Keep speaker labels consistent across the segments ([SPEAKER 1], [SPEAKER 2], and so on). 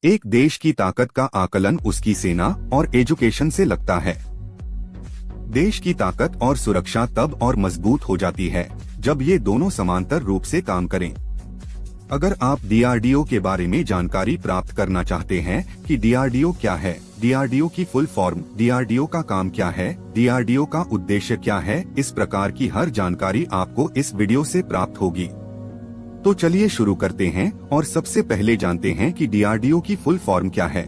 [SPEAKER 1] एक देश की ताकत का आकलन उसकी सेना और एजुकेशन से लगता है। देश की ताकत और सुरक्षा तब और मजबूत हो जाती है जब ये दोनों समांतर रूप से काम करें। अगर आप डीआरडीओ के बारे में जानकारी प्राप्त करना चाहते हैं कि डीआरडीओ क्या है, डीआरडीओ की फुल फॉर्म, डीआरडीओ का काम क्या है, डीआरडीओ का उद्देश्य क्या है, इस प्रकार की हर जानकारी आपको इस वीडियो से प्राप्त होगी। तो चलिए शुरू करते हैं और सबसे पहले जानते हैं कि डीआरडीओ की फुल फॉर्म क्या है।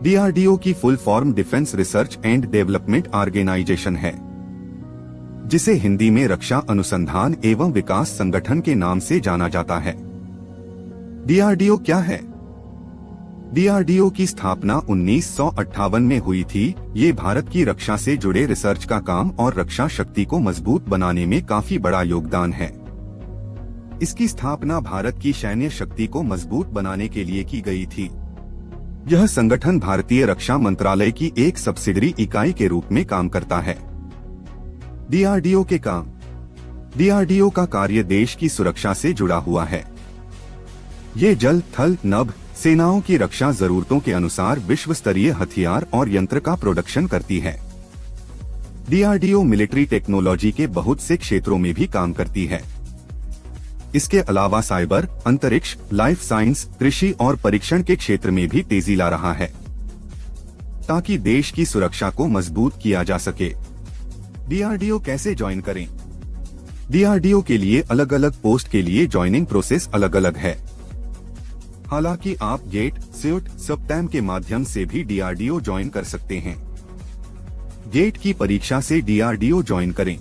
[SPEAKER 1] डीआरडीओ की full form defence research and development organisation है, जिसे हिंदी में रक्षा अनुसंधान एवं विकास संगठन के नाम से जाना जाता है। डीआरडीओ क्या है? डीआरडीओ की स्थापना 1958 में हुई थी। ये भारत की रक्षा से जुड़े रिसर्च का काम और रक्षा शक्ति को मजबूत बनाने में काफी बड़ा योगदान है। इसकी स्थापना भारत की सैन्य शक्ति को मजबूत बनाने के लिए की गई थी। यह संगठन भारतीय रक्षा मंत्रालय की एक सब्सिडरी इकाई के रूप में काम करता है। डीआरडीओ के काम। डीआरडीओ का कार्य देश की सुरक्षा से जुड़ा हुआ है। ये जल, थल, नभ सेनाओं की रक्षा जरूरतों के अनुसार विश्व स्तरीय हथियार और यंत्र का प्रोडक्शन करती है। डीआरडीओ मिलिट्री टेक्नोलॉजी के बहुत से क्षेत्रों में भी काम करती है। इसके अलावा साइबर, अंतरिक्ष, लाइफ साइंस, कृषि और परीक्षण के क्षेत्र में भी तेजी ला रहा है, ताकि देश की सुरक्षा को मजबूत किया जा सके। डीआरडीओ कैसे ज्वाइन करें? डीआरडीओ के लिए अलग अलग पोस्ट के लिए ज्वाइनिंग प्रोसेस अलग अलग है। हालांकि आप गेट, स्यूट, सबटैम के माध्यम से भी डीआरडीओ ज्वाइन कर सकते हैं। गेट की परीक्षा से डीआरडीओ ज्वाइन करें।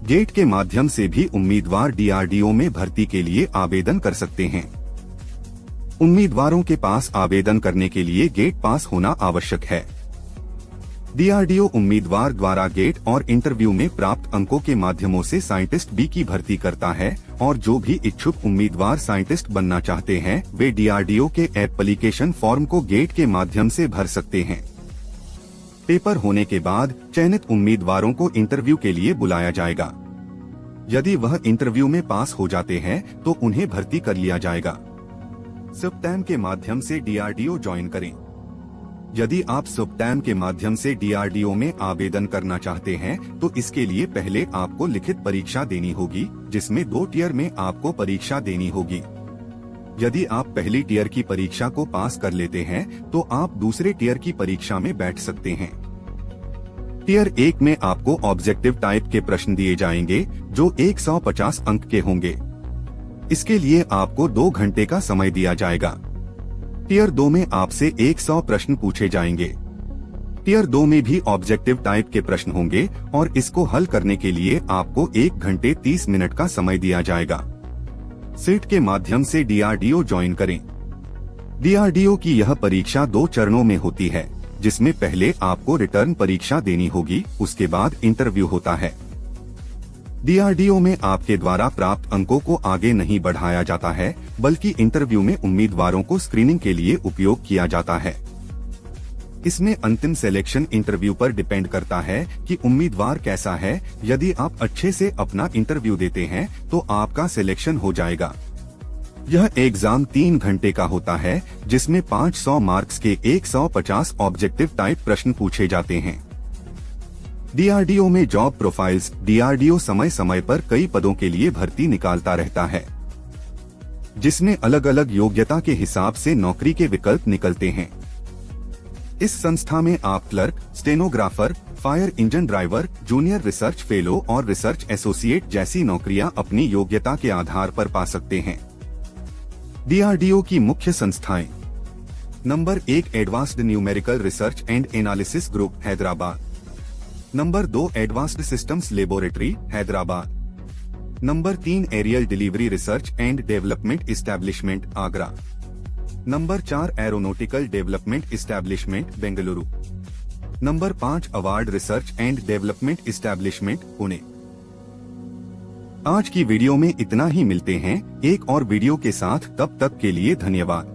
[SPEAKER 1] गेट के माध्यम से भी उम्मीदवार डीआरडीओ में भर्ती के लिए आवेदन कर सकते हैं। उम्मीदवारों के पास आवेदन करने के लिए गेट पास होना आवश्यक है। डीआरडीओ उम्मीदवार द्वारा गेट और इंटरव्यू में प्राप्त अंकों के माध्यमों से साइंटिस्ट बी की भर्ती करता है, और जो भी इच्छुक उम्मीदवार साइंटिस्ट बनना चाहते हैं वे डीआरडीओ के एप्लीकेशन फॉर्म को गेट के माध्यम से भर सकते हैं। पेपर होने के बाद चयनित उम्मीदवारों को इंटरव्यू के लिए बुलाया जाएगा। यदि वह इंटरव्यू में पास हो जाते हैं तो उन्हें भर्ती कर लिया जाएगा। सबटैम के माध्यम से डीआरडीओ ज्वाइन करें। यदि आप सबटैम के माध्यम से डीआरडीओ में आवेदन करना चाहते हैं तो इसके लिए पहले आपको लिखित परीक्षा देनी होगी, जिसमें 2 टियर में आपको परीक्षा देनी होगी। यदि आप पहली टियर की परीक्षा को पास कर लेते हैं तो आप दूसरे टियर की परीक्षा में बैठ सकते हैं। टियर 1 में आपको ऑब्जेक्टिव टाइप के प्रश्न दिए जाएंगे जो 150 अंक के होंगे। इसके लिए आपको 2 घंटे का समय दिया जाएगा। टियर 2 में आपसे 100 प्रश्न पूछे जाएंगे। टियर 2 में भी ऑब्जेक्टिव टाइप के प्रश्न होंगे और इसको हल करने के लिए आपको 1 घंटे 30 मिनट का समय दिया जाएगा। सीट के माध्यम से डीआरडीओ ज्वाइन करें। डीआरडीओ की यह परीक्षा 2 चरणों में होती है, जिसमें पहले आपको रिटर्न परीक्षा देनी होगी, उसके बाद इंटरव्यू होता है। डीआरडीओ में आपके द्वारा प्राप्त अंकों को आगे नहीं बढ़ाया जाता है, बल्कि इंटरव्यू में उम्मीदवारों को स्क्रीनिंग के लिए उपयोग किया जाता है। इसमें अंतिम सिलेक्शन इंटरव्यू पर डिपेंड करता है कि उम्मीदवार कैसा है। यदि आप अच्छे से अपना इंटरव्यू देते हैं तो आपका सिलेक्शन हो जाएगा। यह एग्जाम 3 घंटे का होता है, जिसमें 500 मार्क्स के 150 ऑब्जेक्टिव टाइप प्रश्न पूछे जाते हैं। डीआरडीओ में जॉब प्रोफाइल्स। डीआरडीओ समय समय पर कई पदों के लिए भर्ती निकालता रहता है, जिसमें अलग अलग योग्यता के हिसाब से नौकरी के विकल्प निकलते हैं। इस संस्था में आप clerk, stenographer, fire engine driver, junior research fellow और रिसर्च एसोसिएट जैसी नौकरियां अपनी योग्यता के आधार पर पा सकते हैं। डीआरडीओ की मुख्य संस्थाएं। Number 1 advanced numerical research and analysis group, Hyderabad. Number 2 advanced systems laboratory, Hyderabad. Number 3 aerial delivery research and development establishment, Agra. Number 4 aeronautical development establishment, Bengaluru. Number 5 award research and development establishment, Pune. आज की वीडियो में इतना ही। मिलते हैं एक और वीडियो के साथ, तब तक के लिए धन्यवाद।